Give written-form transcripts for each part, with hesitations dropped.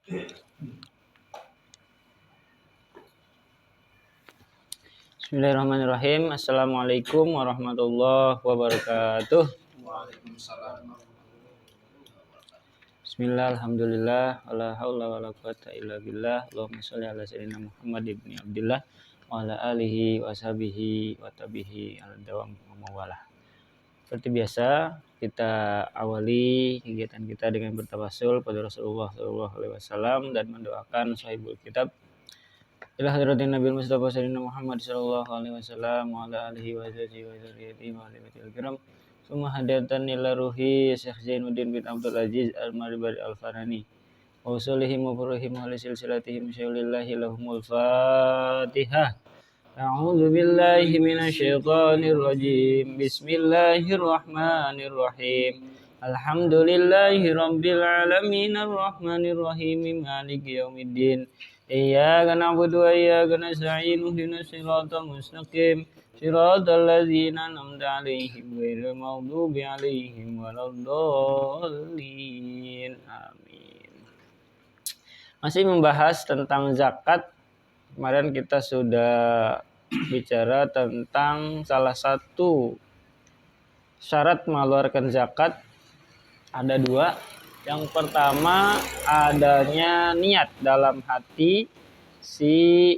Bismillahirrahmanirrahim. Assalamualaikum warahmatullahi wabarakatuh. Waalaikumsalam. Bismillah, alhamdulillah, wala haula wala quwata illa billah. Allahumma sholli ala sayyidina Muhammad ibni Abdillah wa ala alihi wa sahbihi wa tabihi ala dawam wa mawalah. Seperti biasa, kita awali kegiatan kita dengan bertawasul pada Rasulullah SAW dan mendoakan sahibul kitab ila hadratin Nabi Mustafa sayyidina Muhammad sallallahu alaihi wasallam wa ala alihi wa sahbihi wa dzurriyyatihi wa alihi kiram. Summa hadatan ila ruhi Syekh Zainuddin bin Abdul Aziz Al-Maribari Al-Farani wa usulihim wa furuhim wa silsilatihim syaulillahi lahumul Fatihah. A'udzu billahi minasyaitonir rajim. Bismillahirrahmanirrahim. Alhamdulillahi rabbil alamin arrahmanir rahim maliki yaumiddin. Iyyaka na'budu wa iyyaka nasta'in ihdinas siratal mustaqim siratal ladzina an'amta 'alaihim ghairil maghdubi 'alaihim waladdallin. Amin. Masih membahas tentang zakat. Kemarin kita sudah bicara tentang salah satu syarat mengeluarkan zakat. Ada dua. Yang pertama adanya niat dalam hati si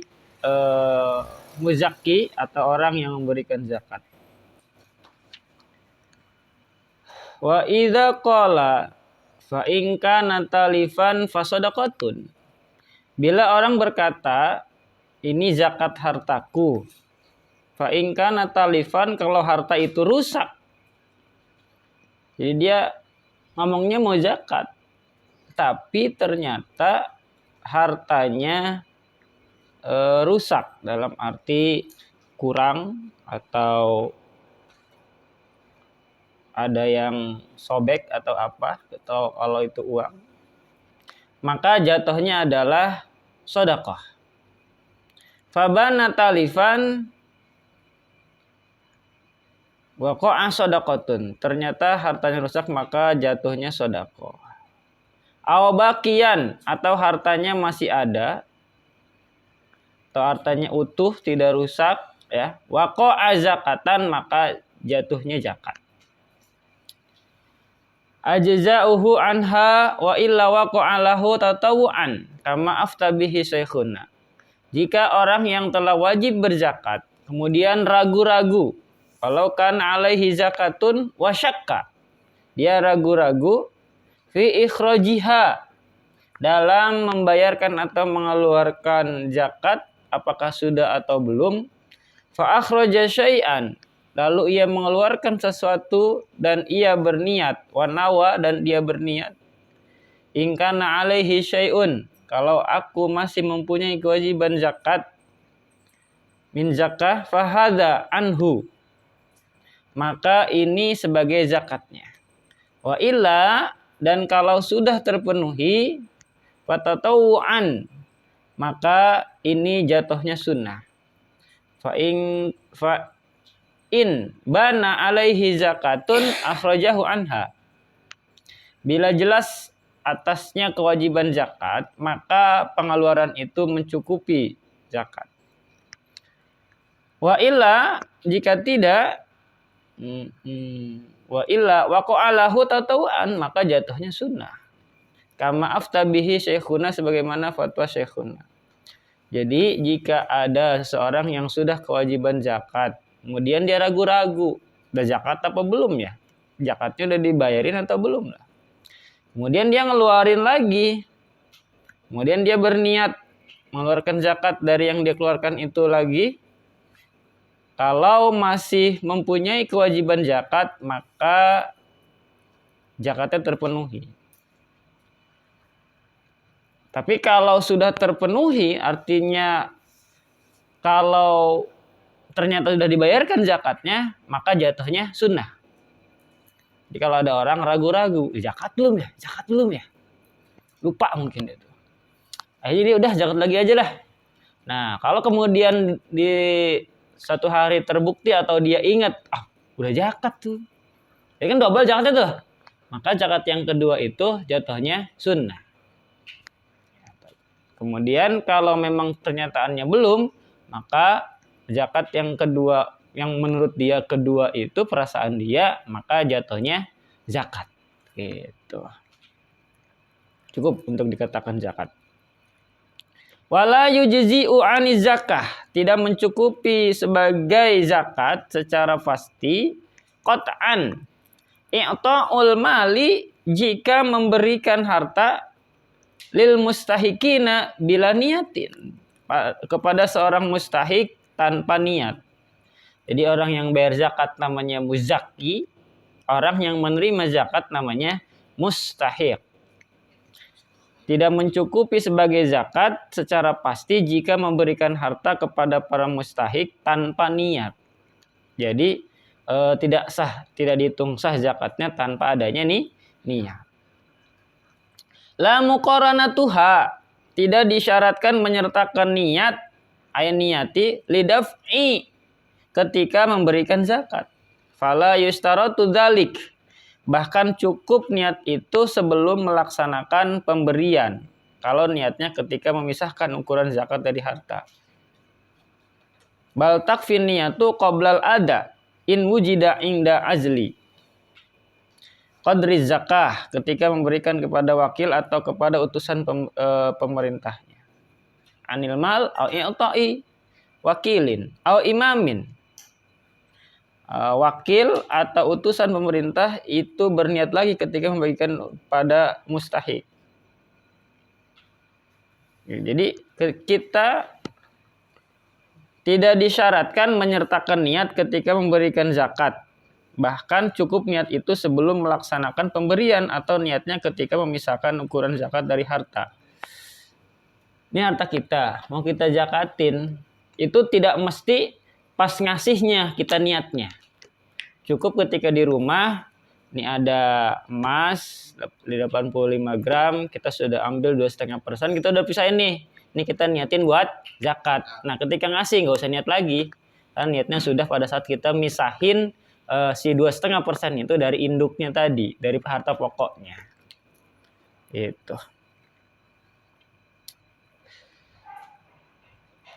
muzaki atau orang yang memberikan zakat. Wa idza qala fa in kana talifan fasadaqatun. Bila orang berkata ini zakat hartaku. Fa in kana talifan, kalau harta itu rusak. Jadi dia ngomongnya mau zakat, tapi ternyata hartanya rusak dalam arti kurang atau ada yang sobek atau apa, atau kalau itu uang, maka jatuhnya adalah sedekah. Fabana talifan waqa'a shadaqatun. Ternyata hartanya rusak maka jatuhnya sedekah. Aw baqiyan, atau hartanya masih ada atau hartanya utuh tidak rusak ya. Waqa'a zakatan, maka jatuhnya zakat. Ajza'uhu anha wa illa waqa'a lahu tatawu'an kama afta bihi syekhuna. Jika orang yang telah wajib berzakat kemudian ragu-ragu, kalau kan alaihi zakatun wa syakka, dia ragu-ragu fi ikhrajiha, dalam membayarkan atau mengeluarkan zakat apakah sudah atau belum, fa akhraja syai'an, lalu ia mengeluarkan sesuatu dan ia berniat, wa nawa, dan dia berniat, in kana alaihi syai'un, kalau aku masih mempunyai kewajiban zakat, min zakah fahadha anhu, maka ini sebagai zakatnya. Wa illa, dan kalau sudah terpenuhi, fatatawu'an, maka ini jatuhnya sunnah. Fa in bana alaihi zakatun akhrajahu anha. Bila jelas atasnya kewajiban zakat, maka pengeluaran itu mencukupi zakat. Wa illa, jika tidak, wa illa waqa'alahu tatawu'an, maka jatuhnya sunnah. Kama afta bihi syekhuna, sebagaimana fatwa syekhuna. Jadi jika ada seseorang yang sudah kewajiban zakat, kemudian dia ragu-ragu, udah zakat apa belum ya? Zakatnya udah dibayarin atau belum lah? Kemudian dia ngeluarin lagi. Kemudian dia berniat mengeluarkan zakat dari yang dia keluarkan itu lagi. Kalau masih mempunyai kewajiban zakat, maka zakatnya terpenuhi. Tapi kalau sudah terpenuhi, artinya kalau ternyata sudah dibayarkan zakatnya, maka jatuhnya sunnah. Jadi kalau ada orang ragu-ragu, zakat belum ya? Zakat belum ya? Lupa mungkin itu. Akhirnya dia udah zakat lagi aja lah. Nah, kalau kemudian di satu hari terbukti atau dia ingat, udah zakat tuh. Ya kan double zakatnya tuh. Maka zakat yang kedua itu jatuhnya sunnah. Kemudian kalau memang pernyataannya belum, maka zakat yang kedua, yang menurut dia kedua itu perasaan dia, maka jatuhnya zakat. Gitu. Cukup untuk dikatakan zakat. Wala yujzi'u 'ani zakah, tidak mencukupi sebagai zakat secara pasti qat'an. I'ta'ul mali, jika memberikan harta lil mustahikina bila niyatin, kepada seorang mustahik tanpa niat. Jadi orang yang bayar zakat namanya muzaki, orang yang menerima zakat namanya mustahik. Tidak mencukupi sebagai zakat secara pasti jika memberikan harta kepada para mustahik tanpa niat. Jadi tidak sah, tidak dihitung sah zakatnya tanpa adanya niat. La muqaranatuha, tidak disyaratkan menyertakan niat, ayn niyati lidaf'i, ketika memberikan zakat. Fala yustaratu dzalik, bahkan cukup niat itu sebelum melaksanakan pemberian, kalau niatnya ketika memisahkan ukuran zakat dari harta. Bal takfin niyatu qoblal ada in wujida inda azli qadri zakah, ketika memberikan kepada wakil atau kepada utusan pemerintahnya. Anil mal au i'ta'i wakilin au imamin. Wakil atau utusan pemerintah itu berniat lagi ketika membagikan pada mustahik. Jadi kita tidak disyaratkan menyertakan niat ketika memberikan zakat. Bahkan cukup niat itu sebelum melaksanakan pemberian, atau niatnya ketika memisahkan ukuran zakat dari harta. Ini harta kita, mau kita zakatin, itu tidak mesti pas ngasihnya kita niatnya. Cukup ketika di rumah, ini ada emas 85 gram, kita sudah ambil 2,5%, kita udah pisahin nih. Ini kita niatin buat zakat. Nah ketika ngasih nggak usah niat lagi, karena niatnya sudah pada saat kita misahin si 2,5% itu dari induknya tadi, dari harta pokoknya. Itu.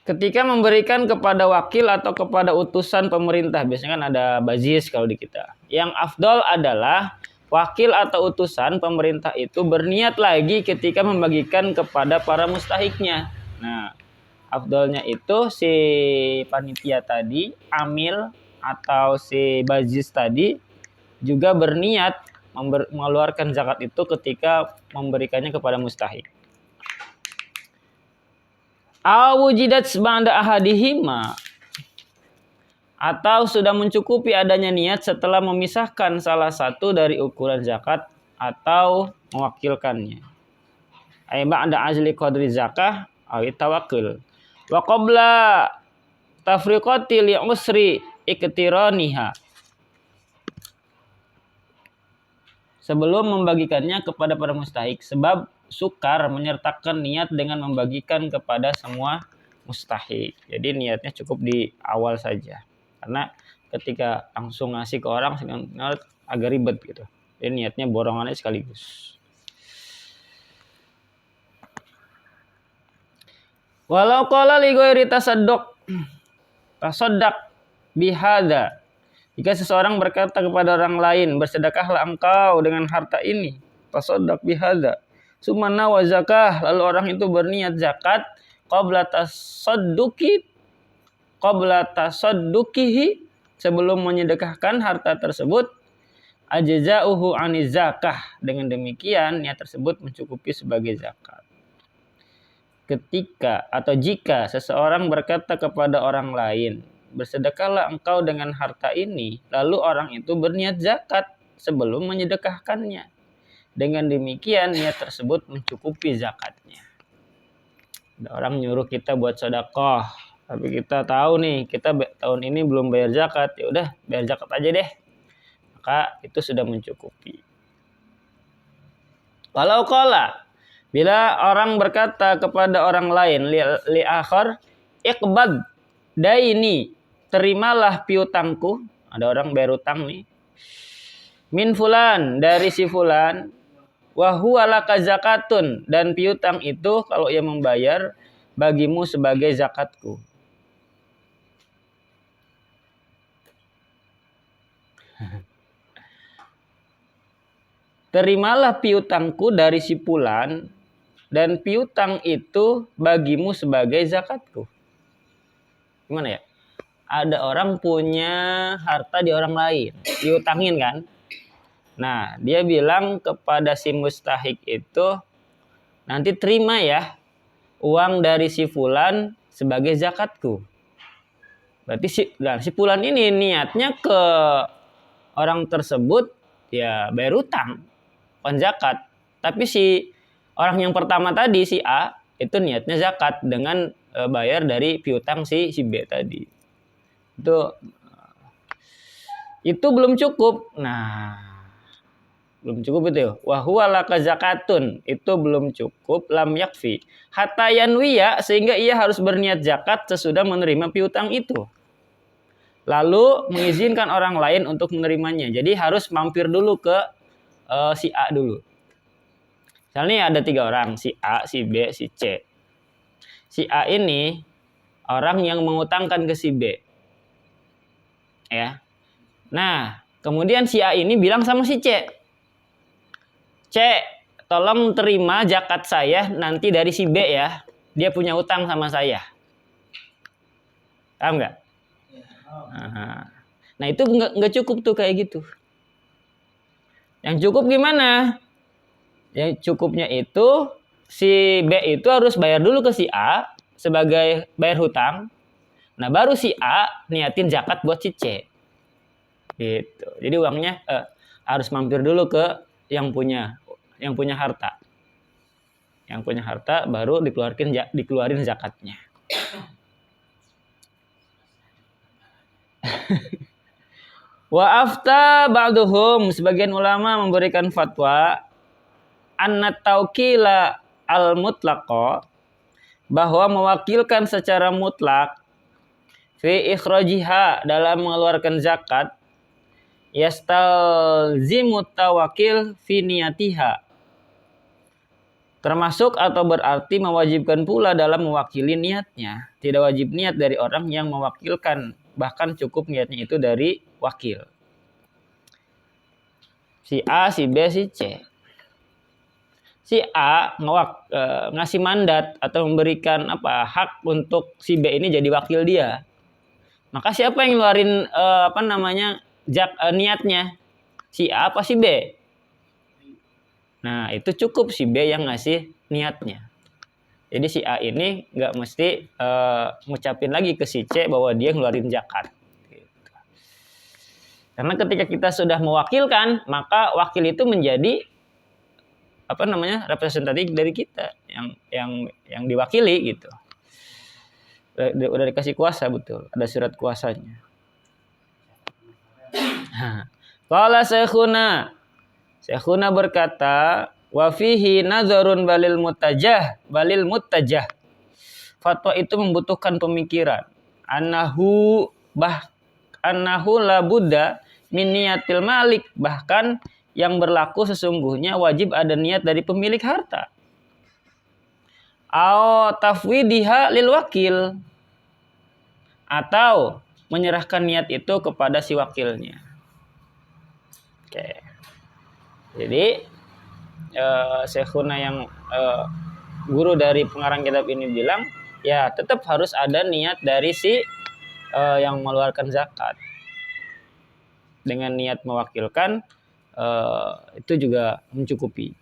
Ketika memberikan kepada wakil atau kepada utusan pemerintah, biasanya kan ada bazis kalau di kita. Yang afdol adalah wakil atau utusan pemerintah itu berniat lagi ketika membagikan kepada para mustahiknya. Nah, afdolnya itu si panitia tadi, amil atau si bazis tadi juga berniat mengeluarkan zakat itu ketika memberikannya kepada mustahik. Awujidat ba'da ahadihima, atau sudah mencukupi adanya niat setelah memisahkan salah satu dari ukuran zakat atau mewakilkannya. Ay ba'da azli qadri zakah aw tawakkul. Wa qabla tafriqati li usri iktiraniha, sebelum membagikannya kepada para mustahik, sebab sukar menyertakan niat dengan membagikan kepada semua mustahik. Jadi niatnya cukup di awal saja, karena ketika langsung ngasih ke orang agak ribet gitu. Jadi niatnya borongannya sekaligus. Walau qala li ghairi tasaddaq bihada, jika seseorang berkata kepada orang lain, bersedekahlah engkau dengan harta ini, tasaddaq bihada, sumana wa zakah, lalu orang itu berniat zakat qabla tasadduqihi, sebelum menyedekahkan harta tersebut, ajza'uhu 'ani zakah, dengan demikian niat tersebut mencukupi sebagai zakat. Ketika atau jika seseorang berkata kepada orang lain, bersedekahlah engkau dengan harta ini, lalu orang itu berniat zakat sebelum menyedekahkannya, dengan demikian niat tersebut mencukupi zakatnya. Ada orang nyuruh kita buat sedekah, tapi kita tahu nih kita tahun ini belum bayar zakat, ya udah bayar zakat aja deh, maka itu sudah mencukupi. Walau qala, bila orang berkata kepada orang lain, li akhar iqbad daini, terimalah piutangku, ada orang bayar utang nih, min fulan, dari si fulan, Wa huwa laka zakatun, dan piutang itu kalau ia membayar bagimu sebagai zakatku. Terimalah piutangku dari si fulan, dan piutang itu bagimu sebagai zakatku. Gimana ya? Ada orang punya harta di orang lain, diutangin kan? Nah, dia bilang kepada si mustahik itu, nanti terima ya uang dari si fulan sebagai zakatku. Berarti si fulan ini niatnya ke orang tersebut ya bayar utang, bukan zakat. Tapi si orang yang pertama tadi, si A, itu niatnya zakat dengan bayar dari piutang si B tadi. Itu belum cukup. Nah, belum cukup itu. Wa huwa laka zakatun, itu belum cukup, lam yakfi. Hatta yanwiya, sehingga ia harus berniat zakat sesudah menerima piutang itu. Lalu mengizinkan orang lain untuk menerimanya. Jadi harus mampir dulu ke si A dulu. Misalnya ada 3 orang, si A, si B, si C. Si A ini orang yang mengutangkan ke si B. Ya. Nah, kemudian si A ini bilang sama si C. C, tolong terima zakat saya nanti dari si B ya. Dia punya utang sama saya. Paham nggak? Nah, itu nggak cukup tuh kayak gitu. Yang cukup gimana? Yang cukupnya itu si B itu harus bayar dulu ke si A sebagai bayar hutang. Nah, baru si A niatin zakat buat si C. Gitu. Jadi uangnya harus mampir dulu ke yang punya harta. Yang punya harta baru dikeluarin zakatnya. Wa afta ba'duhum, sebagian ulama memberikan fatwa anna tawkila al-mutlaqa, bahwa mewakilkan secara mutlak fi ikhrajiha, dalam mengeluarkan zakat, yastalzimu tawakil fi niyatiha, termasuk atau berarti mewajibkan pula dalam mewakili niatnya. Tidak wajib niat dari orang yang mewakilkan, bahkan cukup niatnya itu dari wakil. Si A, si B, si C. Si A ngasih mandat atau memberikan hak untuk si B ini jadi wakil dia. Maka siapa yang ngeluarin niatnya? Si A apa si B? Nah, itu cukup si B yang ngasih niatnya. Jadi si A ini nggak mesti ngucapin lagi ke si C bahwa dia ngeluarin zakat. Gitu. Karena ketika kita sudah mewakilkan, maka wakil itu menjadi representatif dari kita yang diwakili gitu. Udah dikasih kuasa, betul. Ada surat kuasanya. Qala Syekhuna berkata, wa fihi nazarun balil mutajah. Fatwa itu membutuhkan pemikiran. Annahu la budda min niyatil malik, bahkan yang berlaku sesungguhnya wajib ada niat dari pemilik harta. Au tafwidiha lil wakil, atau menyerahkan niat itu kepada si wakilnya. Oke. Jadi Syekhuna yang guru dari pengarang kitab ini bilang, ya tetap harus ada niat dari si yang mengeluarkan zakat. Dengan niat mewakilkan itu juga mencukupi.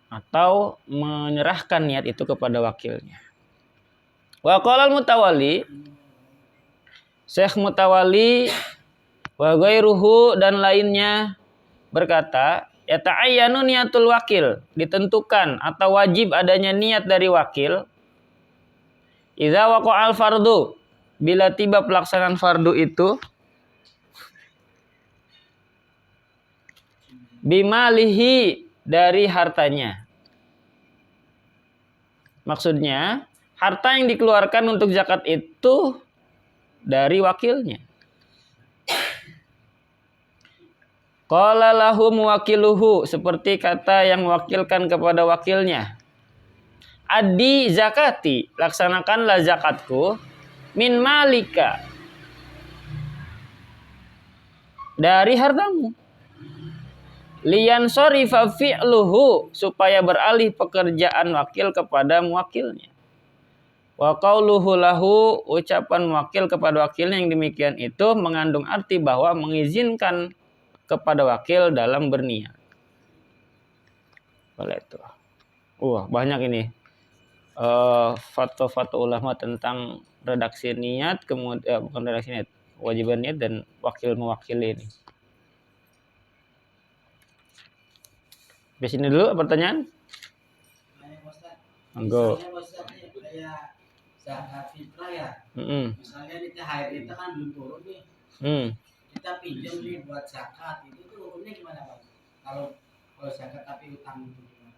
Atau menyerahkan niat itu kepada wakilnya. Wa qala al-Mutawalli, Syekh Mutawalli wa ghairuhu, dan lainnya berkata, ya ta'ayyanu niatul wakil, ditentukan atau wajib adanya niat dari wakil, idza waqa'al fardu, bila tiba pelaksanaan fardu itu, bimalihi, dari hartanya. Maksudnya harta yang dikeluarkan untuk zakat itu dari wakilnya. Qala lahu muwakiluhu, seperti kata yang mewakilkan kepada wakilnya. Addi zakati, laksanakanlah zakatku, min malika, dari hartamu. Liyan sorifa fi'luhu, supaya beralih pekerjaan wakil kepada muwakilnya. Wa qauluhu lahu, ucapan wakil kepada wakilnya yang demikian itu mengandung arti bahwa mengizinkan kepada wakil dalam berniat. Boleh itu. Banyak ini fatwa-fatwa ulama tentang redaksi niat, kemudian bukan redaksi niat, kewajiban niat dan wakil mewakili ini. Di sini dulu pertanyaan. Monggo. Kayak zakat fitrah ya. Misalnya di THR kita kan belum turun nih. Kita pinjam nih buat zakat, itu tuh hukumnya gimana, Pak? Kalau zakat tapi utang itu gimana?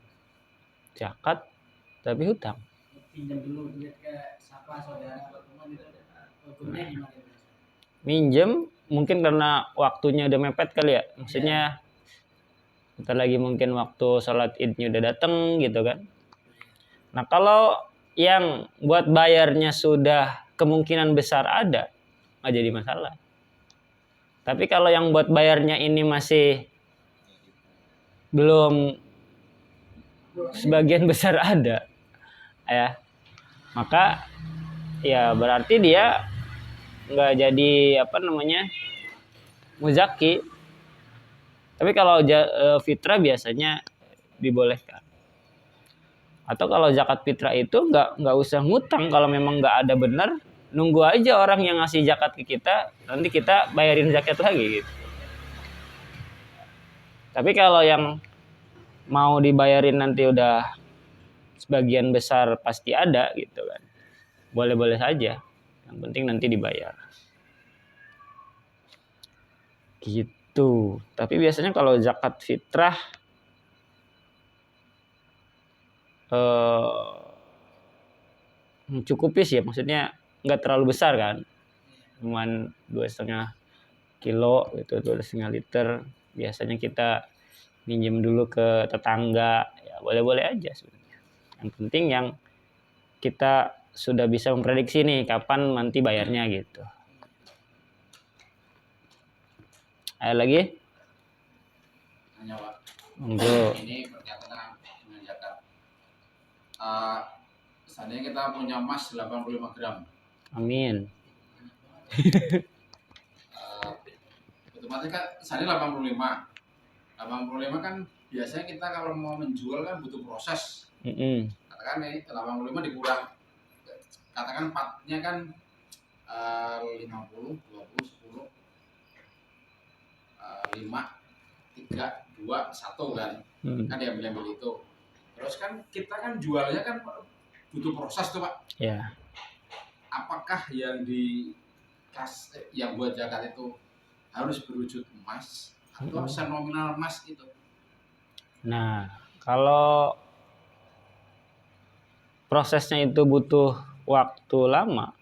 Zakat tapi hutang. Pinjam dulu duit ke siapa, saudara atau teman itu, hukumnya gimana? Minjem mungkin karena waktunya udah mepet kali ya. Maksudnya bentar lagi mungkin waktu sholat idnya udah datang gitu kan. Nah kalau yang buat bayarnya sudah kemungkinan besar ada, nggak jadi masalah. Tapi kalau yang buat bayarnya ini masih belum sebagian besar ada, ya, maka ya berarti dia nggak jadi muzaki. Tapi kalau fitrah biasanya dibolehkan. Atau kalau zakat fitrah itu nggak usah ngutang, kalau memang nggak ada benar, nunggu aja orang yang ngasih zakat ke kita, nanti kita bayarin zakat lagi gitu. Tapi kalau yang mau dibayarin nanti udah sebagian besar pasti ada gitu kan, boleh-boleh saja, yang penting nanti dibayar gitu. Tapi biasanya kalau zakat fitrah cukupi sih ya, maksudnya nggak terlalu besar kan, cuman 2,5 kilo gitu, 2,5 liter. Biasanya kita minjem dulu ke tetangga, ya boleh-boleh aja sebenarnya. Yang penting yang kita sudah bisa memprediksi nih kapan nanti bayarnya gitu. Ada lagi? Hanya Pak. Monggo. Ini berkaitan dengan zakat. Seandainya kita punya emas 85 gram. Amin. Otomatis kan seandainya 85 kan biasanya kita kalau mau menjual kan butuh proses. Katakan nih 85 dikurang, katakan partnya kan 50, 20, 10, 5, 3, 2, 1 kan. Kan diambil itu. Terus kan kita kan jualnya kan butuh proses tuh Pak. Ya. Apakah yang buat zakat itu harus berwujud emas atau nominal emas gitu? Nah, kalau prosesnya itu butuh waktu lama,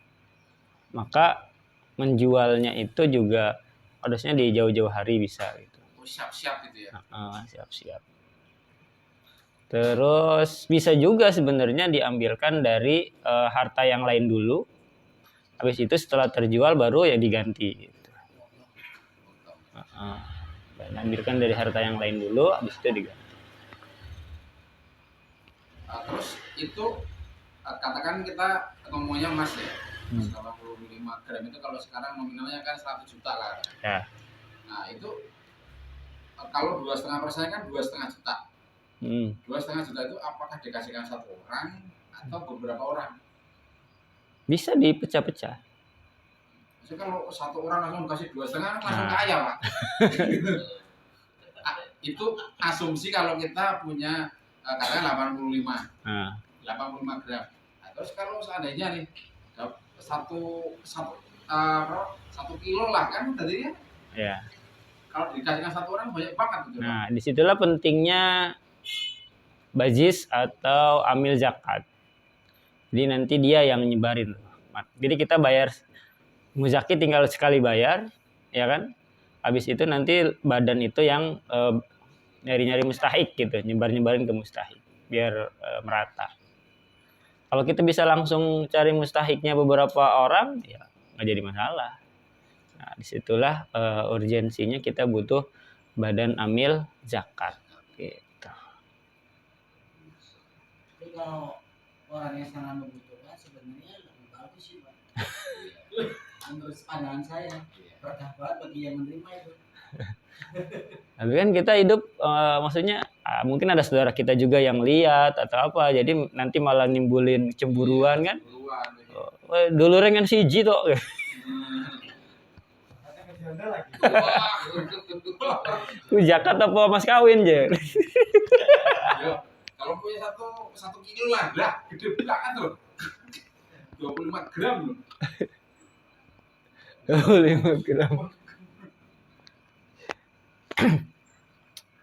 maka menjualnya itu juga harusnya di jauh-jauh hari bisa gitu. Siap-siap gitu ya. Siap-siap. Terus bisa juga sebenarnya diambilkan dari harta yang lain dulu. Habis itu setelah terjual baru ya diganti gitu. Ambilkan dari harta yang lain dulu, habis itu diganti. Terus itu katakan kita ngomongnya emas ya, 85 gram itu kalau sekarang nominalnya kan 100 juta lah. Ya. Nah itu kalau 2,5% kan 2,5 juta. 2,5 juta itu apakah dikasihkan satu orang atau beberapa orang? Bisa dipecah-pecah. Maksudnya kalau satu orang langsung kasih 2,5 langsung kaya Pak. Itu asumsi kalau kita punya katakan 85 gram. Nah, terus kalau seandainya nih 1 kilo lah kan tadinya. Ya. Kalau dikasihkan satu orang banyak banget gitu. Nah, disitulah pentingnya bajis atau amil zakat. Jadi nanti dia yang nyebarin. Jadi kita bayar muzaki tinggal sekali bayar, ya kan? Habis itu nanti badan itu yang nyari-nyari mustahik gitu, nyebar-nyebarin ke mustahik biar merata. Kalau kita bisa langsung cari mustahiknya beberapa orang, ya nggak jadi masalah. Nah, disitulah urgensinya kita butuh badan amil zakat. Gitu. Tapi kalau orang yang sangat membutuhkan sebenarnya lebih bagus sih Pak. Menurut pandangan saya, berkah banget bagi yang menerima itu. Tapi kan kita hidup, maksudnya mungkin ada saudara kita juga yang lihat atau apa, jadi nanti malah nimbulin cemburuan kan. Dulu rengen siji tok. Ku zakat apa mas kawin je. Kalau punya satu kilo lah gede banget loh. 25 gram loh. 25 gram.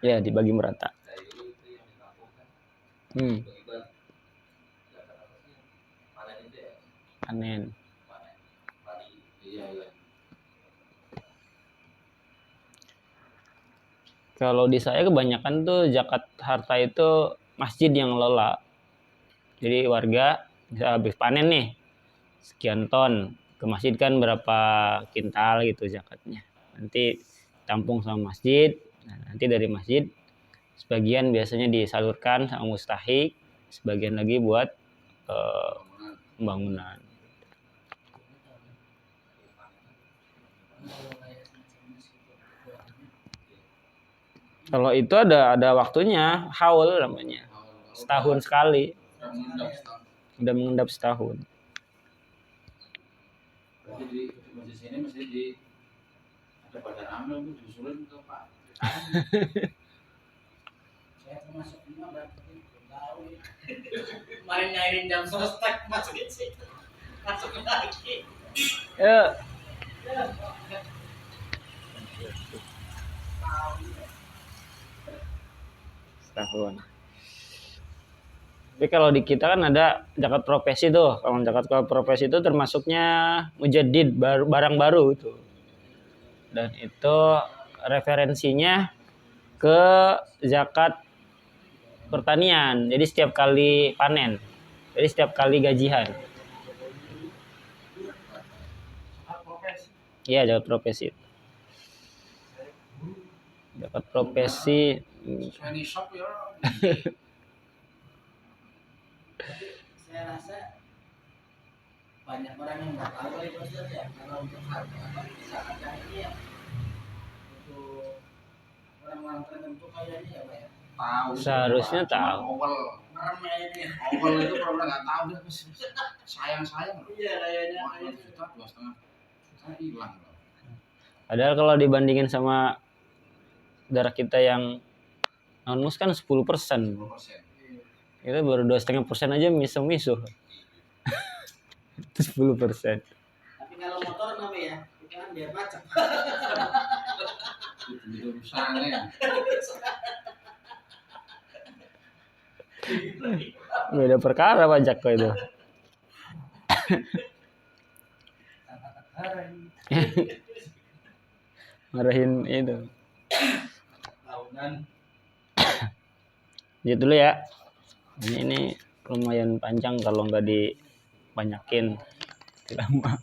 Ya dibagi merata. Panen. Kalau di saya kebanyakan tuh zakat harta itu masjid yang ngelola. Jadi warga bisa habis panen nih sekian ton, ke masjid kan berapa kintal gitu zakatnya. Nanti tampung sama masjid. Nah, nanti dari masjid sebagian biasanya disalurkan sama mustahik, sebagian lagi buat pembangunan. Kalau itu ada waktunya, haul namanya. Setahun sekali. Udah mengendap setahun. Berarti di masjid sini mesti ada badan amil itu disusulin ke Pak. Saya termasuk lima berarti tahu ya. Kemarin nyairin jam sostek masukin situ. Masukin lagi. Ya. Setahun. Tapi kalau di kita kan ada zakat profesi tuh. Kalau zakat profesi itu termasuknya mujaddid, barang baru itu. Dan itu referensinya ke zakat pertanian. Jadi setiap kali panen. Jadi setiap kali gajian. Iya, zakat profesi. Zakat profesi. Shop ya. Saya rasa banyak orang yang nggak tahu itu saja. Kalau untuk harga zakat ini ya untuk orang-orang tertentu kayaknya ya Pak ya. Tahu. Seharusnya tahu. Awal itu kalau nggak tahu dia sayang. Iya kayaknya. Juta 2,5 hilang. Padahal kalau dibandingin sama saudara kita yang non-mus kan 10%. Kita baru 2,5% aja miso-miso. Itu 10%. Tapi kalau motor kenapa ya? Itu kan biar macet. Itu rusaknya. Beda perkara pajak kok itu. Marahin itu. Tahunan. Jadi dulu ya. Ini lumayan panjang kalau nggak dibanyakin lama.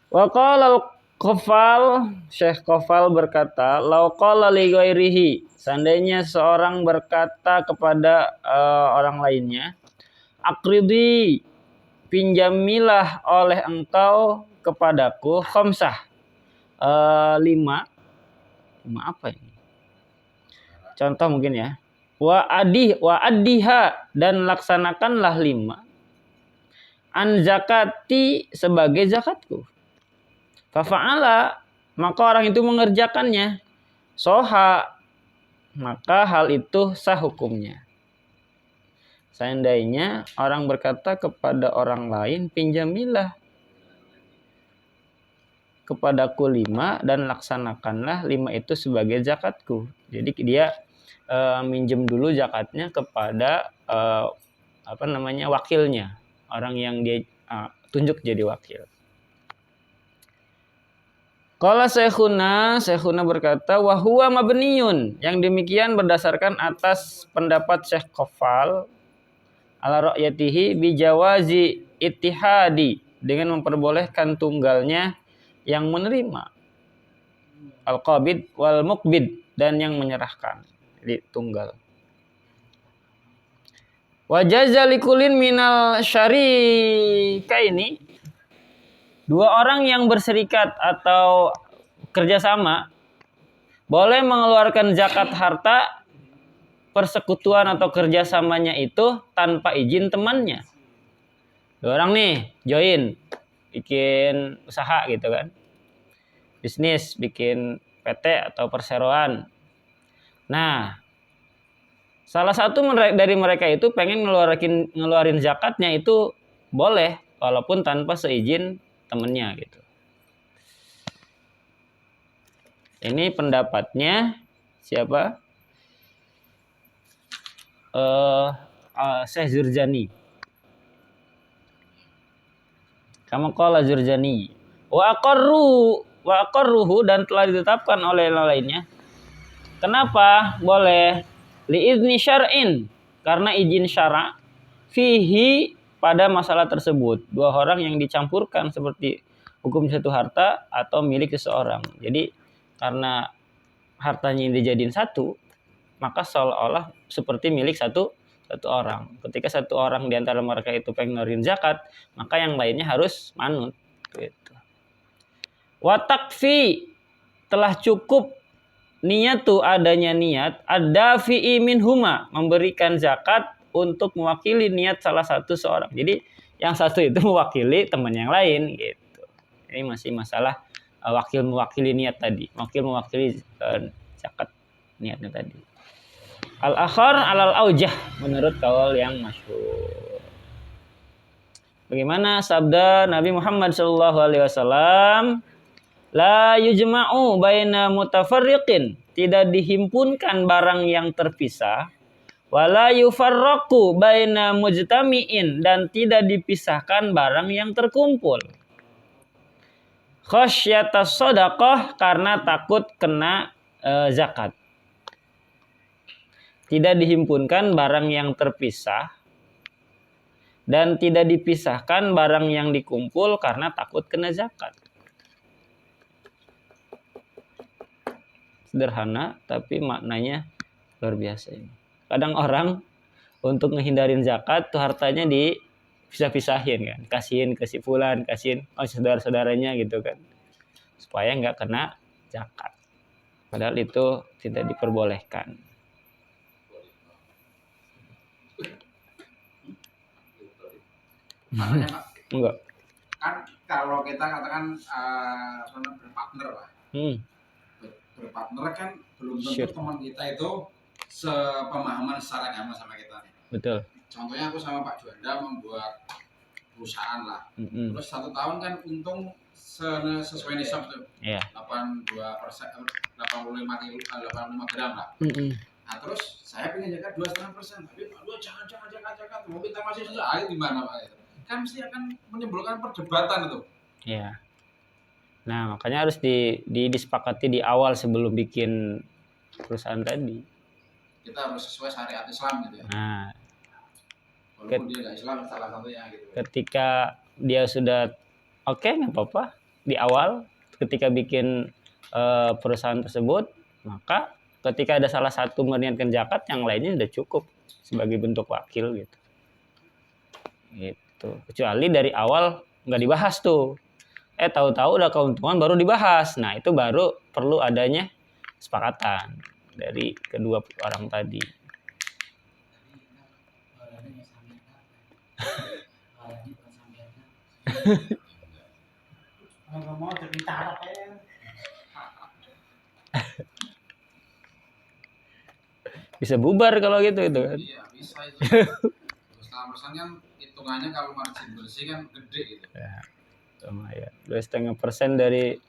Wa qala al-Qafal, Syekh Qafal berkata, "Lau qala li ghairihi", seandainya seorang berkata kepada orang lainnya, "Aqridi, pinjamilah oleh engkau kepadaku khamsah." 5 apa ini? Contoh mungkin ya. Wa addiha, dan laksanakanlah 5 an zakati, sebagai zakatku. Fafa'ala, maka orang itu mengerjakannya. Soha, maka hal itu sah hukumnya. Seandainya orang berkata kepada orang lain, pinjamilah kepadaku 5 dan laksanakanlah 5 itu sebagai zakatku. Jadi dia minjem dulu zakatnya kepada wakilnya, orang yang dia tunjuk jadi wakil. Qala Syekhuna berkata wa huwa mabniyun, yang demikian berdasarkan atas pendapat Syekh Qafal ala ra'yatihi bi jawazi ittihadi, dengan memperbolehkan tunggalnya yang menerima al-qabid wal muqbid, dan yang menyerahkan. Jadi tunggal. Wa jaza likulin minal syarikaini, dua orang yang berserikat atau kerjasama boleh mengeluarkan zakat harta persekutuan atau kerjasamanya itu tanpa izin temannya. Dua orang nih join bikin usaha gitu kan, bisnis, bikin PT atau perseroan. Nah, salah satu dari mereka itu pengen ngeluarin zakatnya, itu boleh walaupun tanpa seizin temennya gitu. Ini pendapatnya siapa? Syekh Zurjani. Kama qala Zurjani. Wa aqarruhu, dan telah ditetapkan oleh yang lainnya. Kenapa boleh? Li'izni syar'in, karena izin syara' fihi, pada masalah tersebut. Dua orang yang dicampurkan seperti hukum satu harta atau milik seseorang. Jadi karena hartanya dijadiin satu, maka seolah-olah seperti milik satu orang. Ketika satu orang di antara mereka itu pengen ngeluarin zakat, maka yang lainnya harus manut gitu. Wa takfi, telah cukup niyatu, adanya niat, ada fi'i minhuma, memberikan zakat untuk mewakili niat salah satu seorang. Jadi yang satu itu mewakili teman yang lain gitu. Ini masih masalah wakil mewakili niat tadi, wakil mewakili zakat niatnya tadi. Al-akhar alal aujah, menurut kaul yang masyhur. Bagaimana sabda Nabi Muhammad SAW? La yujma'u baina mutafarriqin, tidak dihimpunkan barang yang terpisah. Wala yufarraqu baina mujtami'in, dan tidak dipisahkan barang yang terkumpul. Khasyatas shadaqah, karena takut kena zakat. Tidak dihimpunkan barang yang terpisah dan tidak dipisahkan barang yang dikumpul karena takut kena zakat. Sederhana tapi maknanya luar biasa ini. Kadang orang untuk ngehindarin zakat tuh hartanya dipisah-pisahin kan, kasihin ke si fulan, kasihin saudara-saudaranya gitu kan, supaya nggak kena zakat. Padahal itu tidak diperbolehkan. Makanya Pak, Enggak. kan kalau kita katakan berpartner Pak, berpartner kan belum tentu teman kita itu sepemahaman secara agama sama kita nih. Betul. Contohnya aku sama Pak Juanda membuat perusahaan lah. Terus 1 tahun kan untung sesuai nisab tuh. Iya. 85 gram lah. Nah terus saya pengen jaga 2,5%, tapi Pak jangan, mau kita masih susah, ayo gimana Pak? Kan mesti akan menimbulkan perdebatan itu. Iya. Nah makanya harus disepakati di awal sebelum bikin perusahaan tadi. Kita harus sesuai syariat Islam gitu ya. Nah, walaupun dia nggak Islam salah satunya gitu. Ketika dia sudah oke, nggak apa-apa di awal ketika bikin perusahaan tersebut, maka ketika ada salah satu meniatkan zakat, yang lainnya sudah cukup sebagai bentuk wakil gitu. Gitu. Kecuali dari awal nggak dibahas tuh. Tahu-tahu udah keuntungan baru dibahas. Nah, itu baru perlu adanya kesepakatan dari kedua orang tadi. Bisa bubar kalau gitu itu kan. Iya, bisa itu. Terus kan hitungannya kalau margin bersih kan gede gitu. Ya. Lumayan. 2,5% dari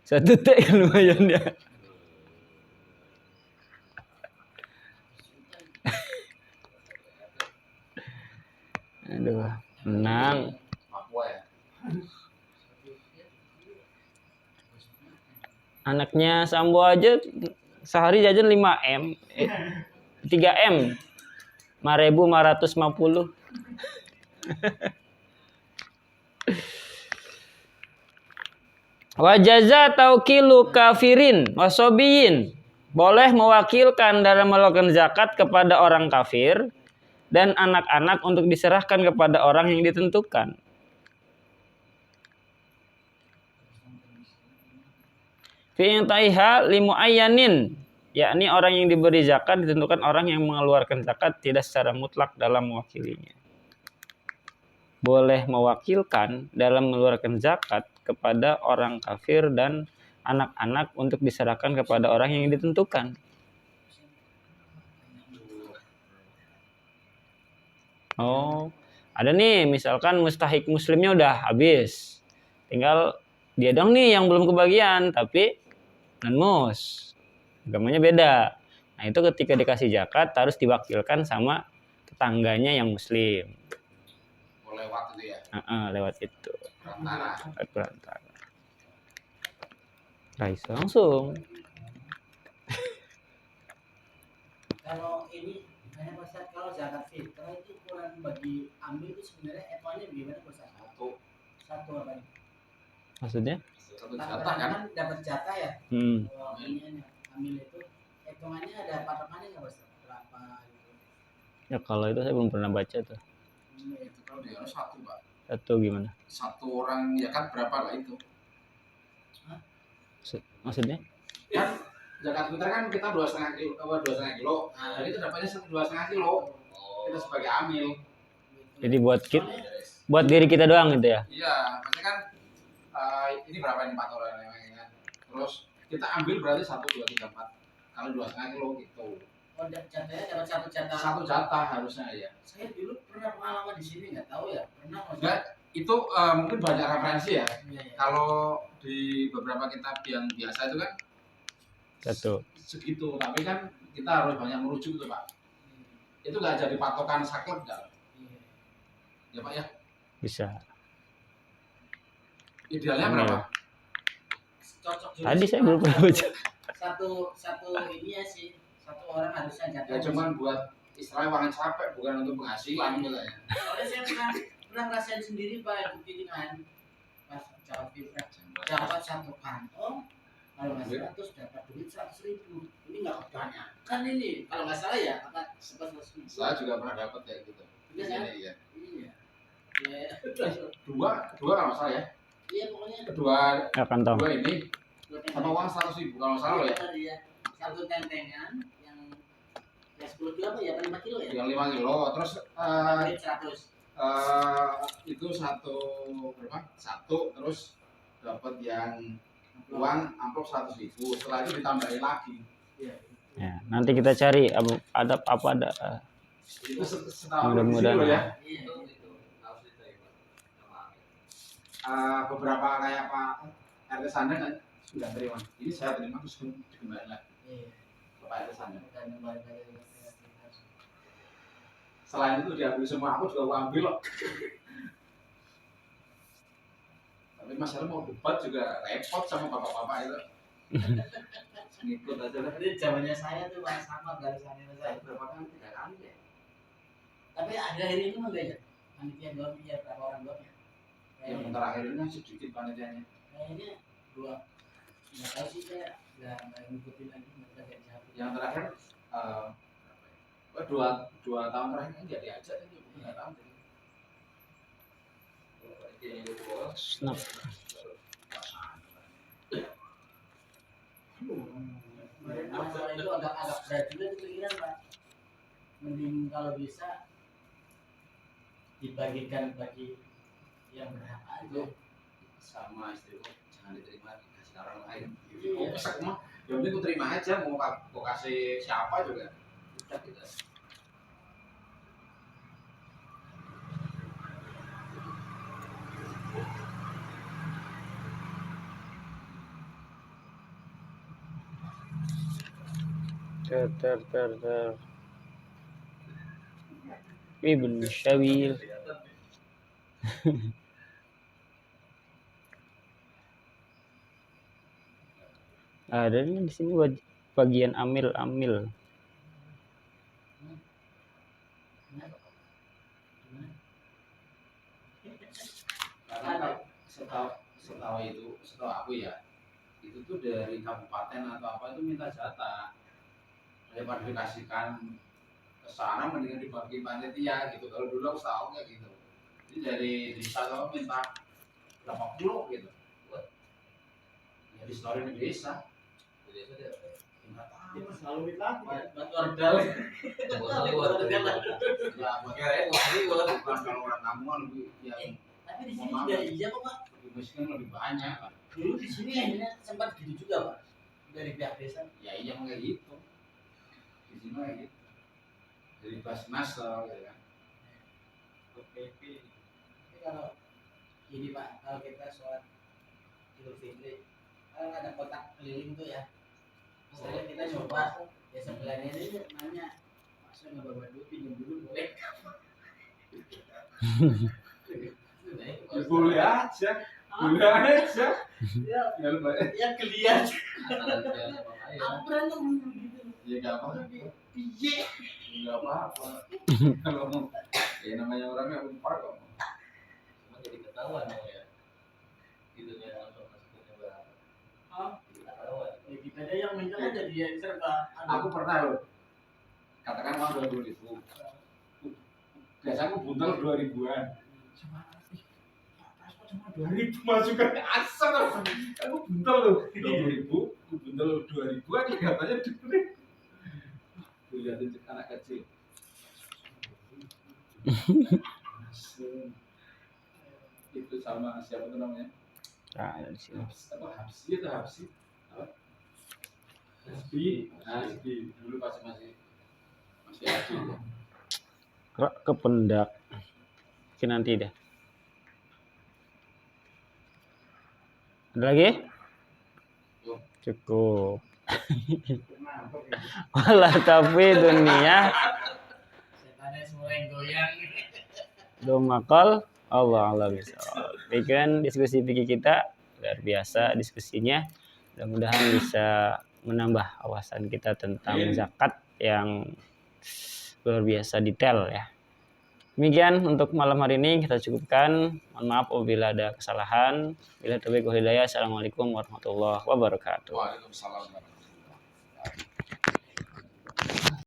1 T kan lumayan ya. Aduh, menang. Papua ya. Anaknya Sambo aja sehari jajan 5M. 3M. 5.550. Wajaza taukilu kafirin wasobiyin. Boleh mewakilkan dalam melakukan zakat kepada orang kafir dan anak-anak untuk diserahkan kepada orang yang ditentukan. Fi'intaiha limuayyanin, yakni orang yang diberi zakat ditentukan orang yang mengeluarkan zakat tidak secara mutlak dalam mewakilinya. Boleh mewakilkan dalam mengeluarkan zakat kepada orang kafir dan anak-anak untuk diserahkan kepada orang yang ditentukan. Oh, ada nih misalkan mustahik muslimnya udah habis. Tinggal dia dong nih yang belum kebagian, tapi non-mus. Agamanya beda. Nah, itu ketika dikasih zakat harus diwakilkan sama tetangganya yang muslim. Lewat itu ya? Lewat itu. Perantara. Raisa langsung. Kalau ini kalau zakat fitrah itu kurang bagi ambil itu sebenarnya ekornya gimana Ustaz? Satu apa? Maksudnya? Satu jatah kan? Dapat jatah ya? Kalau ini ambil itu hitungannya ada patokannya nggak Ustaz? Berapa gitu? Ya kalau itu saya belum pernah baca tuh. Itu kalau dia harus satu Pak. Satu gimana? Satu orang ya kan berapa lah itu? Maksudnya? Kan zakat fitrah kan kita 2,5 kilo. Nah, jadi itu dapatnya 2,5 kilo. Kita sebagai amil. Jadi buat diri kita doang gitu ya? Iya, maksudnya kan ini berapa ini 4 orang yang kan. Terus kita ambil berarti 1, 2, 3, 4. Kalau 2,5 kilo gitu. Oh, jatahnya dapat satu jatah. Satu jatah harusnya ya. Saya dulu pernah pengalaman di sini nggak tahu ya. Pernah Enggak, itu mungkin banyak referensi ya. Iya. Kalau di beberapa kitab yang biasa itu kan Satu. segitu, tapi kan kita harus banyak merujuk itu Pak. Itu nggak jadi patokan saklek enggak? Ya Pak ya. Bisa. Idealnya berapa? Cocok juga Tadi sih, saya Pak. belum pernah baca. Satu ini ya sih. Satu orang harusnya jatah. Ya cuman buat istilahnya uang capek, bukan untuk penghasilan katanya. Soalnya saya pernah ngerasain sendiri Pak begini kan. Pas jawab fitrah dapat satu kantong, kalau nggak salah terus dapat duit 100.000. Ini nggak kebanyakan ini. Kalau nggak salah ya apa 100.000. Saya juga pernah dapat kayak gitu. Iya kan? Iya. Iya. Dua kalau nggak salah ya. Iya pokoknya Kedua Kantong. dua ini sama uang 100.000 kalau nggak salah ya. Iya. Satu tentengan yang 10 kilo apa ya? 5 kilo ya? Yang 5 kilo terus 100. itu berapa? Satu terus dapat yang uang amplop 100.000. Setelah itu ditambahin lagi. Ya, nanti kita cari ada apa ada. Itu setahun Mudah-mudahan ya. Iya. Beberapa kayak Pak RT Sanda kan sudah terima. Ini saya terima terus dikembalikan lagi. Iya. Pak RT Sanda. Dan kembali ke Selain itu diambil semua, aku juga mau ambil loh. Tapi masalah mau debat juga repot sama bapak-bapak itu. Ngikut aja lah. Ini zamannya saya tuh Pak sama garisannya saya. Berapa kali? 3 kali ya. Tapi akhir-akhir ini mah enggak ya? Panitia belum ya berapa orang belum ya? Yang terakhir ini sedikit panitianya. Kayaknya 2. Nggak tahu sih saya nggak ngikutin lagi nggak kayak siapa. Yang terakhir dua tahun terakhir kan nggak diajak kan nggak tahu. Snap. Masalah itu agak berat juga tuh pikiran Pak. Mending kalau bisa dibagikan bagi yang berhak aja. Sama istriku jangan diterima dikasih orang lain. Oh pesek mah, yang penting ku terima aja mau kasih siapa juga. Udah gitu. Ter. Ibn Syabil. Ada nih di sini bagian amil. Karena setahu aku ya, itu tuh dari kabupaten atau apa itu minta jatah, daripada dikasihkan ke sana mendingan dibagi panitia gitu. Kalau dulu aku tahu kayak gitu, jadi dari desa kalau minta berapa puluh gitu, ya di story di desa Itu selalu minta buat ordal. ya buat bukan kalau orang kampung lebih yang Tapi di sini juga iya kok Pak. lebih miskin lebih banyak kan. Dulu di sini akhirnya sempat gitu juga Pak, dari pihak desa. Ya iya kayak gitu, di sini kayak gitu dari Basnas gitu kan. Tapi kalau ini Pak, kalau kita sholat Idul Fitri kan ada kotak keliling tuh ya. Misalnya kita coba ya sebelahnya ini nanya, Pak saya nggak bawa duit, pinjam dulu boleh? Boleh aja. Ya, ya kelian. Aku berantem gitu. Ya nggak apa-apa. Piye? Nggak apa-apa. Kalau ya namanya orang yang lupa kok. Cuma jadi ketahuan ya. Gitu ya langsung masukinnya berapa. Ketahuan. Ya kita aja yang minta kan jadi yang serba. Aku pernah loh. Katakan uang 20.000. Biasa aku buntel 2.000-an. Cuma 2.000 masukan asal. Aku buntel loh 2.000, aku buntel 2.000-an katanya diberi. Lihatin anak kecil. Itu sama siapa tuh namanya? Nah, ada di sini. Habsi. Habsi. Dulu masih ada. Kok kependak. Mungkin nanti deh. Ada lagi? Cukup. Walah tapi dunia Setannya semua yang goyang. domakol Allah bisa. Bikin diskusi pikir kita luar biasa diskusinya. Mudah-mudahan bisa menambah wawasan kita tentang zakat yang luar biasa detail ya. Demikian untuk malam hari ini kita cukupkan. Mohon maaf apabila ada kesalahan. Bila taufiq wal hidayah. Assalamualaikum warahmatullahi wabarakatuh. Waalaikumsalam warahmatullahi wabarakatuh.